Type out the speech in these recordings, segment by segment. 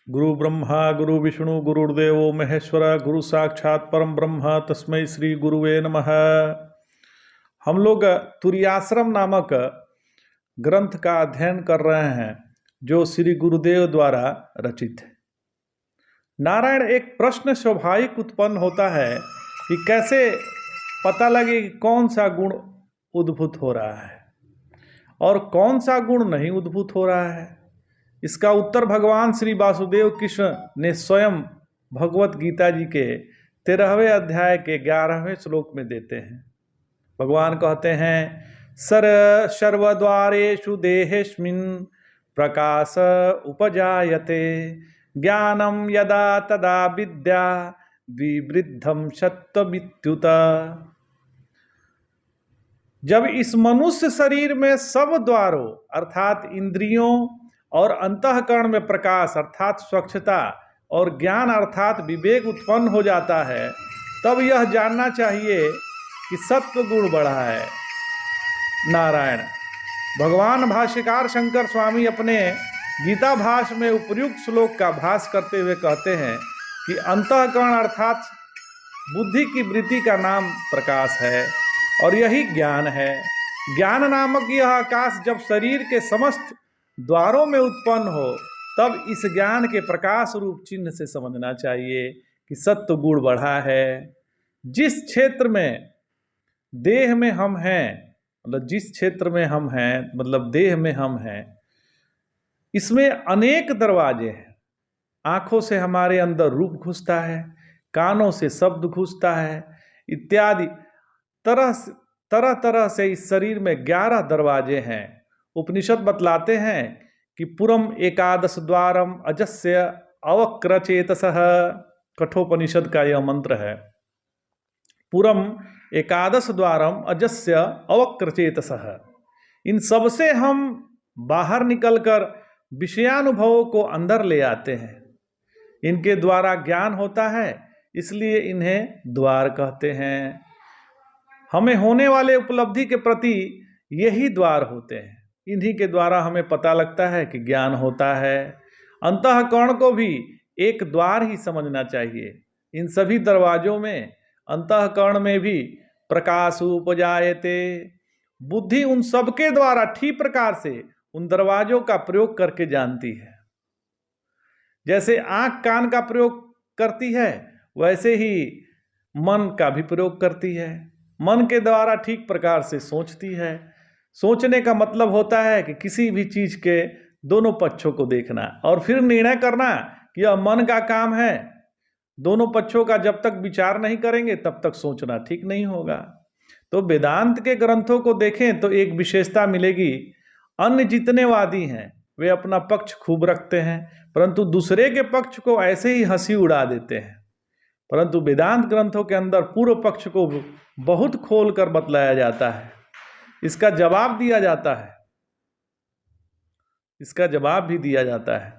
गुरु ब्रह्मा गुरु विष्णु गुरुर्देवो महेश्वर गुरु साक्षात परम ब्रह्म तस्मै श्री गुरुवे नमः। हम लोग तुरीयाश्रम नामक ग्रंथ का अध्ययन कर रहे हैं जो श्री गुरुदेव द्वारा रचित है। नारायण, एक प्रश्न स्वाभाविक उत्पन्न होता है कि कैसे पता लगे कि कौन सा गुण उद्भूत हो रहा है और कौन सा गुण नहीं उद्भूत हो रहा है। इसका उत्तर भगवान श्री वासुदेव कृष्ण ने स्वयं भगवत गीता जी के 13वें अध्याय के 11वें श्लोक में देते हैं। भगवान कहते हैं, सर्वद्वारेषु देहेस्मिन् प्रकाश उपजायते ज्ञानम यदा तदा विद्या विवृद्धम सत्वमित्युत। जब इस मनुष्य शरीर में सब द्वारों अर्थात इंद्रियों और अंतःकरण में प्रकाश अर्थात स्वच्छता और ज्ञान अर्थात विवेक उत्पन्न हो जाता है, तब यह जानना चाहिए कि सत्व गुण बढ़ा है। नारायण, भगवान भाष्यकार शंकर स्वामी अपने गीता भाष्य में उपर्युक्त श्लोक का भाष्य करते हुए कहते हैं कि अंतःकरण अर्थात बुद्धि की वृत्ति का नाम प्रकाश है और यही ज्ञान है। ज्ञान नामक यह आकाश जब शरीर के समस्त द्वारों में उत्पन्न हो, तब इस ज्ञान के प्रकाश रूप चिन्ह से समझना चाहिए कि सत्व गुण बढ़ा है। जिस क्षेत्र में देह में हम हैं, मतलब जिस क्षेत्र में हम हैं, मतलब देह में हम हैं, इसमें अनेक दरवाजे हैं। आंखों से हमारे अंदर रूप घुसता है, कानों से शब्द घुसता है, इत्यादि तरह तरह से इस शरीर में 11 दरवाजे हैं। उपनिषद बतलाते हैं कि पुरम एकादश द्वारम अजस्य अवक्रचेतसः, कठोपनिषद का यह मंत्र है। पुरम एकादश द्वारम अजस्य अवक्रचेतसः। इन सब से हम बाहर निकलकर विषयानुभवों को अंदर ले आते हैं। इनके द्वारा ज्ञान होता है, इसलिए इन्हें द्वार कहते हैं। हमें होने वाले उपलब्धि के प्रति यही द्वार होते हैं। इन्हीं के द्वारा हमें पता लगता है कि ज्ञान होता है। अंतःकरण को भी एक द्वार ही समझना चाहिए। इन सभी दरवाजों में, अंतःकरण में भी प्रकाश उपजायते, बुद्धि उन सबके द्वारा ठीक प्रकार से उन दरवाजों का प्रयोग करके जानती है। जैसे आंख कान का प्रयोग करती है, वैसे ही मन का भी प्रयोग करती है। मन के द्वारा ठीक प्रकार से सोचती है। सोचने का मतलब होता है कि किसी भी चीज के दोनों पक्षों को देखना और फिर निर्णय करना कि यह मन का काम है। दोनों पक्षों का जब तक विचार नहीं करेंगे तब तक सोचना ठीक नहीं होगा। तो वेदांत के ग्रंथों को देखें तो एक विशेषता मिलेगी। अन्य जितने वादी हैं वे अपना पक्ष खूब रखते हैं, परंतु दूसरे के पक्ष को ऐसे ही हंसी उड़ा देते हैं। परंतु वेदांत ग्रंथों के अंदर पूर्व पक्ष को बहुत खोल कर बतलाया जाता है, इसका जवाब दिया जाता है, इसका जवाब भी दिया जाता है।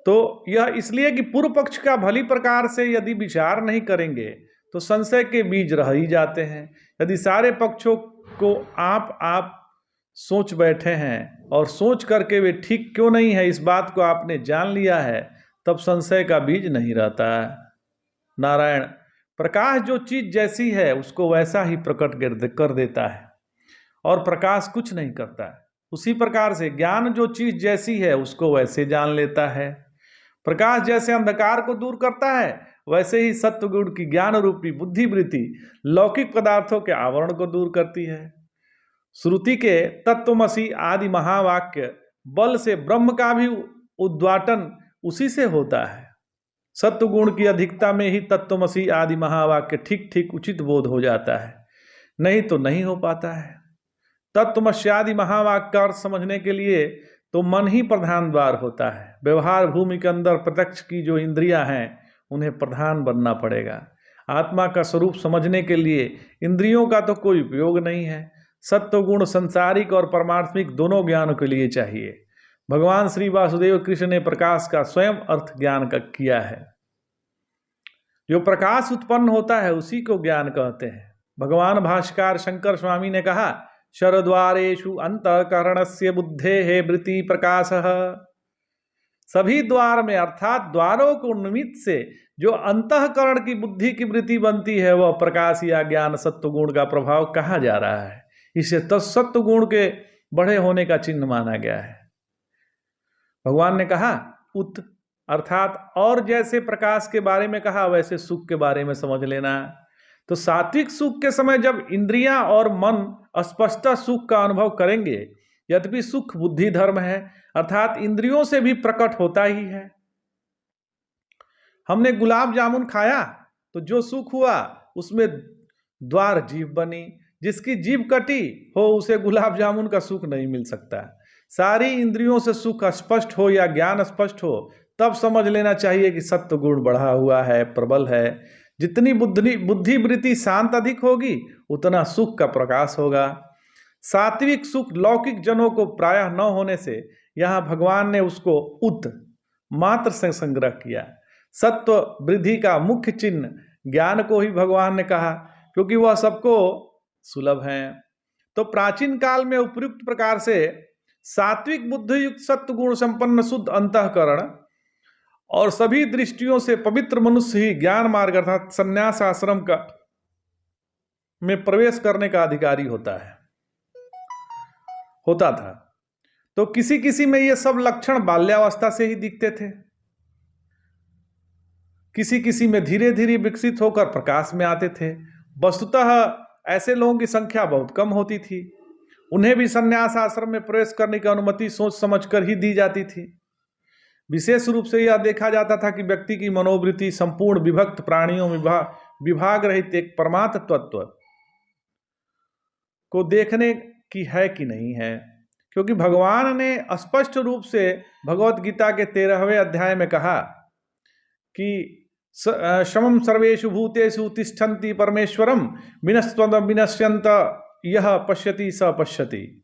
तो यह इसलिए कि पूर्व पक्ष का भली प्रकार से यदि विचार नहीं करेंगे तो संशय के बीज रह ही जाते हैं। यदि सारे पक्षों को आप सोच बैठे हैं और सोच करके वे ठीक क्यों नहीं है इस बात को आपने जान लिया है, तब संशय का बीज नहीं रहता है। नारायण, प्रकाश जो चीज जैसी है उसको वैसा ही प्रकट कर देता है और प्रकाश कुछ नहीं करता है। उसी प्रकार से ज्ञान जो चीज जैसी है उसको वैसे जान लेता है। प्रकाश जैसे अंधकार को दूर करता है, वैसे ही सत्व गुण की ज्ञान रूपी बुद्धि वृत्ति लौकिक पदार्थों के आवरण को दूर करती है। श्रुति के तत्वमसि आदि महावाक्य बल से ब्रह्म का भी उद्घाटन उसी से होता है। सत्व गुण की अधिकता में ही तत्वमसि आदि महावाक्य ठीक ठीक उचित बोध हो जाता है, नहीं तो नहीं हो पाता है। तत्वमस्यादि महावाक्य का अर्थ समझने के लिए तो मन ही प्रधान द्वार होता है। व्यवहार भूमि के अंदर प्रत्यक्ष की जो इंद्रियां हैं उन्हें प्रधान बनना पड़ेगा। आत्मा का स्वरूप समझने के लिए इंद्रियों का तो कोई उपयोग नहीं है। सत्व गुण सांसारिक और परमार्थिक दोनों ज्ञान के लिए चाहिए। भगवान श्री वासुदेव कृष्ण ने प्रकाश का स्वयं अर्थ ज्ञान का किया है। जो प्रकाश उत्पन्न होता है उसी को ज्ञान कहते हैं। भगवान भाष्यकार शंकर स्वामी ने कहा, शरद्वारेषु अंतःकरणस्य बुद्धेः वृत्ति प्रकाशः। सभी द्वार में अर्थात द्वारों को निमित्त से जो अंतःकरण की बुद्धि की वृत्ति बनती है वह प्रकाश या ज्ञान सत्व गुण का प्रभाव कहा जा रहा है। इसे सत्व गुण के बढ़े होने का चिन्ह माना गया है। भगवान ने कहा उत अर्थात और जैसे प्रकाश के बारे में कहा वैसे सुख के बारे में समझ लेना। तो सात्विक सुख के समय जब इंद्रियां और मन स्पष्ट सुख का अनुभव करेंगे, यद्यपि सुख बुद्धि धर्म है अर्थात इंद्रियों से भी प्रकट होता ही है। हमने गुलाब जामुन खाया तो जो सुख हुआ उसमें द्वार जीभ बनी, जिसकी जीभ कटी हो उसे गुलाब जामुन का सुख नहीं मिल सकता। सारी इंद्रियों से सुख स्पष्ट हो या ज्ञान स्पष्ट हो तब समझ लेना चाहिए कि सत्व गुण बढ़ा हुआ है, प्रबल है। जितनी बुद्धि वृत्ति शांत अधिक होगी उतना सुख का प्रकाश होगा। सात्विक सुख लौकिक जनों को प्रायः न होने से यहाँ भगवान ने उसको उत मात्र से संग्रह किया। सत्व वृद्धि का मुख्य चिन्ह ज्ञान को ही भगवान ने कहा क्योंकि वह सबको सुलभ है। तो प्राचीन काल में उपयुक्त प्रकार से सात्विक बुद्धि युक्त सत्व गुण संपन्न शुद्ध अंतःकरण और सभी दृष्टियों से पवित्र मनुष्य ही ज्ञान मार्ग अर्थात संन्यास आश्रम का में प्रवेश करने का अधिकारी होता था। तो किसी किसी में ये सब लक्षण बाल्यावस्था से ही दिखते थे, किसी किसी में धीरे धीरे विकसित होकर प्रकाश में आते थे। वस्तुतः ऐसे लोगों की संख्या बहुत कम होती थी। उन्हें भी संन्यास आश्रम में प्रवेश करने की अनुमति सोच समझकर ही दी जाती थी। विशेष रूप से यह देखा जाता था कि व्यक्ति की मनोवृत्ति संपूर्ण विभक्त प्राणियों में विभाग रहित एक परमात्म तत्व को देखने की है कि नहीं है, क्योंकि भगवान ने स्पष्ट रूप से भगवत गीता के 13वें अध्याय में कहा कि समम सर्वेषु भूतेषु तिष्ठन्ति परमेश्वरम विनश्वन्त विनश्यन्त यह पश्यति स पश्यति।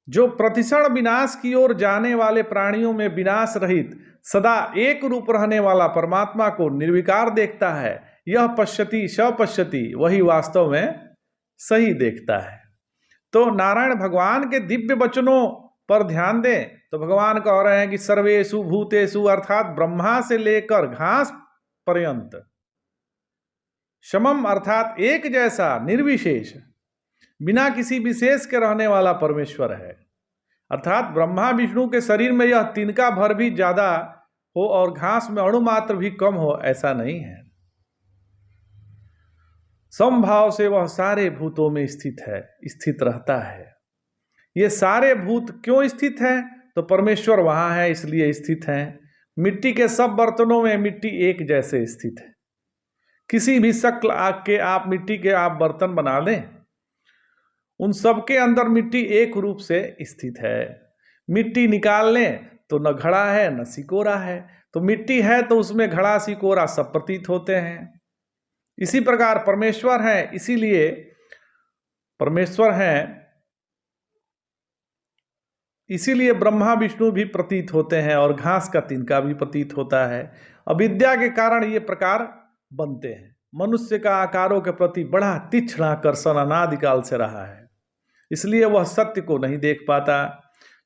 जो प्रतिक्षण विनाश की ओर जाने वाले प्राणियों में विनाश रहित सदा एक रूप रहने वाला परमात्मा को निर्विकार देखता है, यह पश्यति स पश्यति, वही वास्तव में सही देखता है। तो नारायण भगवान के दिव्य वचनों पर ध्यान दें तो भगवान कह रहे हैं कि सर्वेषु भूतेषु अर्थात ब्रह्मा से लेकर घास पर्यंत, समम अर्थात एक जैसा निर्विशेष बिना किसी विशेष के रहने वाला परमेश्वर है। अर्थात ब्रह्मा विष्णु के शरीर में यह तिनका भर भी ज्यादा हो और घास में अणु मात्र भी कम हो, ऐसा नहीं है। समभाव से वह सारे भूतों में स्थित रहता है। ये सारे भूत क्यों स्थित हैं? तो परमेश्वर वहां है इसलिए स्थित हैं। मिट्टी के सब बर्तनों में मिट्टी एक जैसे स्थित है। किसी भी शक्ल के आप मिट्टी के आप बर्तन बना लें, उन सब के अंदर मिट्टी एक रूप से स्थित है। मिट्टी निकाल लें तो न घड़ा है न सिकोरा है, तो मिट्टी है तो उसमें घड़ा सिकोरा सब प्रतीत होते हैं। इसी प्रकार परमेश्वर है, इसीलिए परमेश्वर है, इसीलिए ब्रह्मा विष्णु भी प्रतीत होते हैं और घास का तिनका भी प्रतीत होता है। अविद्या के कारण ये प्रकार बनते हैं। मनुष्य का आकारों के प्रति बड़ा तीक्ष्ण आकर्षण अनादिकाल से रहा है, इसलिए वह सत्य को नहीं देख पाता।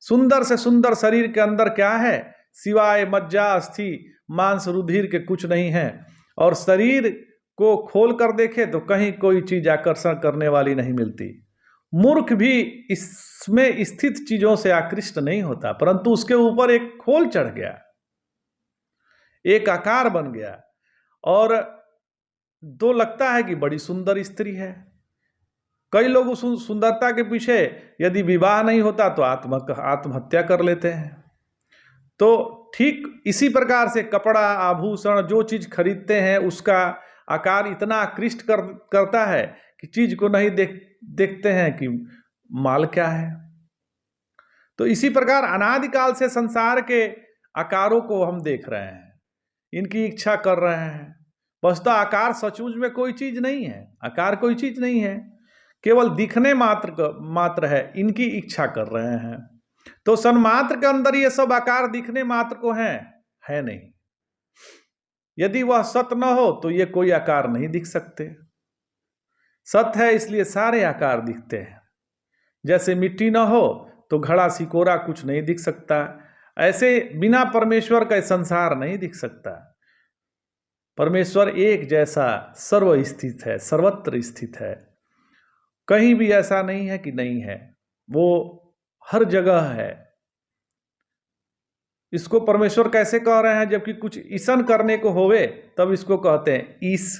सुंदर से सुंदर शरीर के अंदर क्या है? सिवाय मज्जा अस्थि मांस रुधिर के कुछ नहीं है, और शरीर को खोल कर देखे तो कहीं कोई चीज आकर्षण करने वाली नहीं मिलती। मूर्ख भी इसमें स्थित चीजों से आकृष्ट नहीं होता, परंतु उसके ऊपर एक खोल चढ़ गया, एक आकार बन गया और तो लगता है कि बड़ी सुंदर स्त्री है। कई लोग उस सुंदरता के पीछे यदि विवाह नहीं होता तो आत्महत्या कर लेते हैं। तो ठीक इसी प्रकार से कपड़ा आभूषण जो चीज खरीदते हैं उसका आकार इतना आकृष्ट करता है कि चीज को नहीं देखते हैं कि माल क्या है। तो इसी प्रकार अनादिकाल से संसार के आकारों को हम देख रहे हैं, इनकी इच्छा कर रहे हैं। वस्तुतः आकार सचमुच में कोई चीज नहीं है, आकार कोई चीज नहीं है, केवल दिखने मात्र है, इनकी इच्छा कर रहे हैं। तो सन्मात्र के अंदर ये सब आकार दिखने मात्र को है नहीं। यदि वह सत न हो तो ये कोई आकार नहीं दिख सकते। सत है इसलिए सारे आकार दिखते हैं। जैसे मिट्टी न हो तो घड़ा सिकोरा कुछ नहीं दिख सकता, ऐसे बिना परमेश्वर का संसार नहीं दिख सकता। परमेश्वर एक जैसा सर्व स्थित है, सर्वत्र स्थित है, कहीं भी ऐसा नहीं है कि नहीं है, वो हर जगह है। इसको परमेश्वर कैसे कह रहे हैं? जबकि कुछ ईसन करने को होवे तब इसको कहते हैं ईश,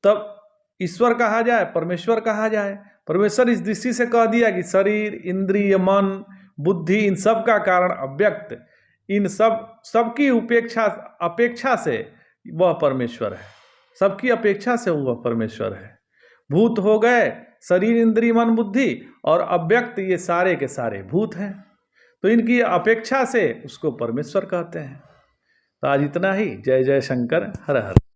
तब ईश्वर कहा जाए, परमेश्वर कहा जाए। परमेश्वर इस दृष्टि से कह दिया कि शरीर, इंद्रिय, मन, बुद्धि, इन सब का कारण अव्यक्त, इन सबकी अपेक्षा से वह परमेश्वर है, सबकी अपेक्षा से वह परमेश्वर है। भूत हो गए शरीर, इंद्रिय, मन, बुद्धि, और अव्यक्त ये सारे के सारे भूत हैं, तो इनकी अपेक्षा से उसको परमेश्वर कहते हैं। तो आज इतना ही। जय जय शंकर, हर हर।